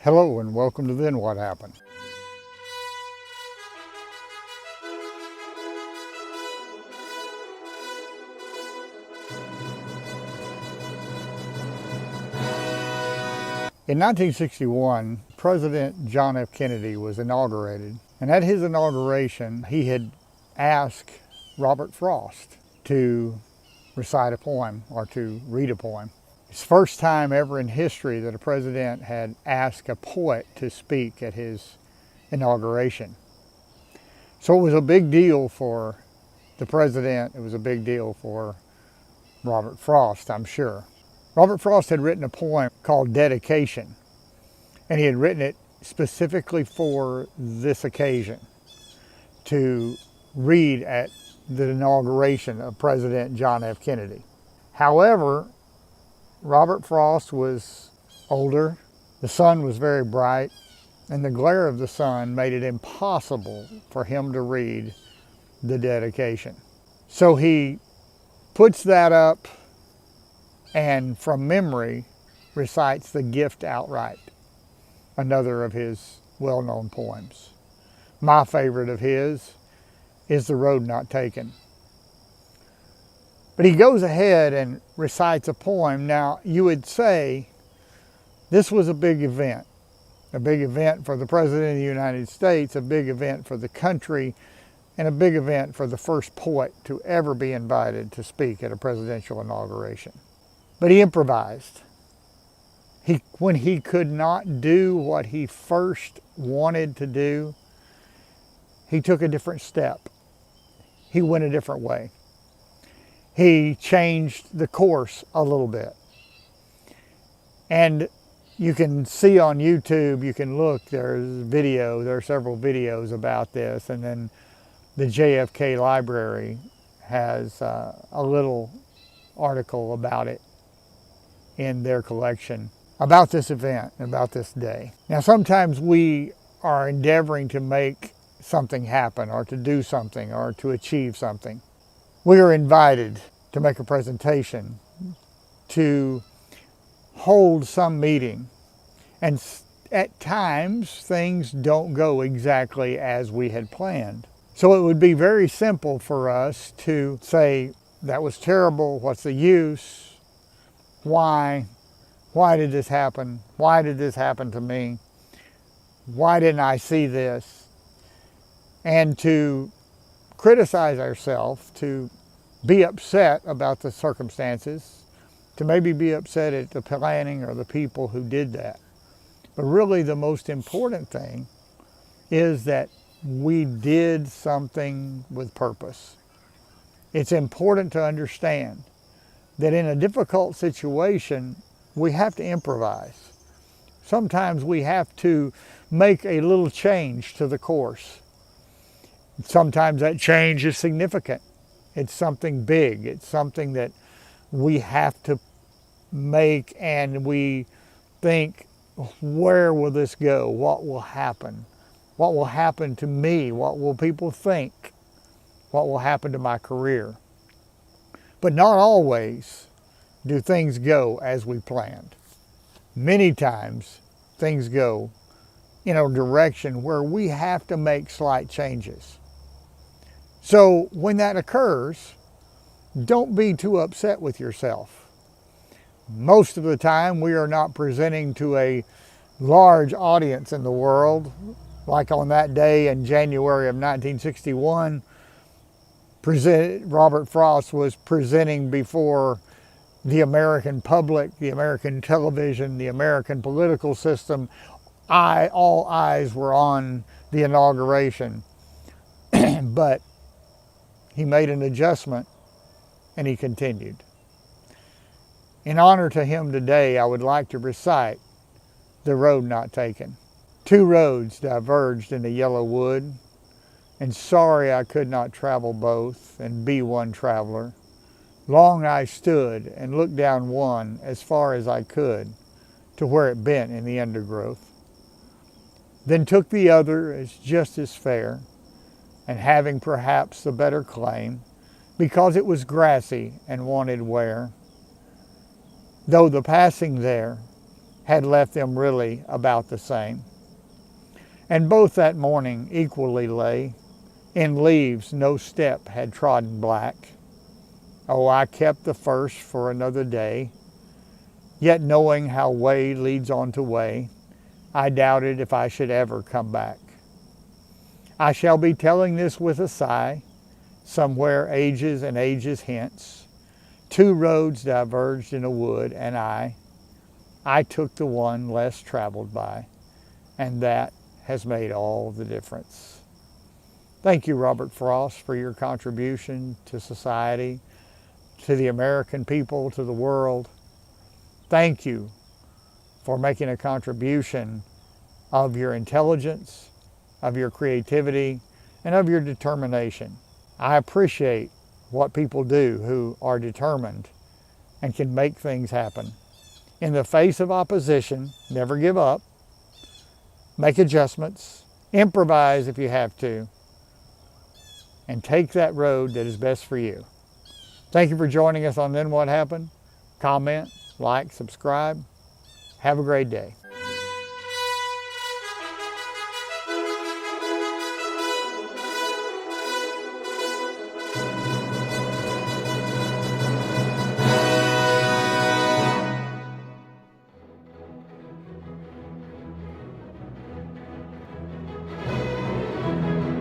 Hello and welcome to Then What Happened. In 1961, President John F. Kennedy was inaugurated, and at his inauguration, he had asked Robert Frost to recite a poem or to read a poem. It's the first time ever in history that a president had asked a poet to speak at his inauguration. So it was a big deal for the president. It was a big deal for Robert Frost, I'm sure. Robert Frost had written a poem called Dedication, and he had written it specifically for this occasion to read at the inauguration of President John F. Kennedy. However, Robert Frost was older, the sun was very bright, and the glare of the sun made it impossible for him to read the dedication. So he puts that up and from memory recites The Gift outright, another of his well-known poems. My favorite of his is The Road Not Taken. But he goes ahead and recites a poem. Now, you would say this was a big event for the President of the United States, a big event for the country, and a big event for the first poet to ever be invited to speak at a presidential inauguration. But he improvised. When he could not do what he first wanted to do, he took a different step. He went a different way. He changed the course a little bit. And you can see on YouTube, you can look, there are several videos about this, and then the JFK Library has a little article about it in their collection, about this event, about this day. Now, sometimes we are endeavoring to make something happen, or to do something, or to achieve something. We are invited to make a presentation, to hold some meeting, and at times things don't go exactly as we had planned. So it would be very simple for us to say, that was terrible, what's the use, why did this happen, why did this happen to me, why didn't I see this, and to criticize ourselves, to be upset about the circumstances, to maybe be upset at the planning or the people who did that. But really the most important thing is that we did something with purpose. It's important to understand that in a difficult situation, we have to improvise. Sometimes we have to make a little change to the course. Sometimes that change is significant. It's something big. It's something that we have to make, and we think, where will this go? What will happen? What will happen to me? What will people think? What will happen to my career? But not always do things go as we planned. Many times things go in a direction where we have to make slight changes. So when that occurs, don't be too upset with yourself. Most of the time we are not presenting to a large audience in the world, like on that day in January of 1961, Robert Frost was presenting before the American public, the American television, the American political system. All eyes were on the inauguration. But he made an adjustment and he continued. In honor to him today, I would like to recite The Road Not Taken. Two roads diverged in the yellow wood, and sorry I could not travel both and be one traveler. Long I stood and looked down one as far as I could to where it bent in the undergrowth. Then took the other as just as fair, and having perhaps the better claim, because it was grassy and wanted wear. Though the passing there had left them really about the same. And both that morning equally lay, in leaves no step had trodden black. Oh, I kept the first for another day, yet knowing how way leads on to way, I doubted if I should ever come back. I shall be telling this with a sigh, somewhere ages and ages hence. Two roads diverged in a wood, and I took the one less traveled by, and that has made all the difference. Thank you, Robert Frost, for your contribution to society, to the American people, to the world. Thank you for making a contribution of your intelligence, of your creativity, and of your determination. I appreciate what people do who are determined and can make things happen. In the face of opposition, never give up. Make adjustments. Improvise if you have to. And take that road that is best for you. Thank you for joining us on Then What Happened. Comment, like, subscribe. Have a great day.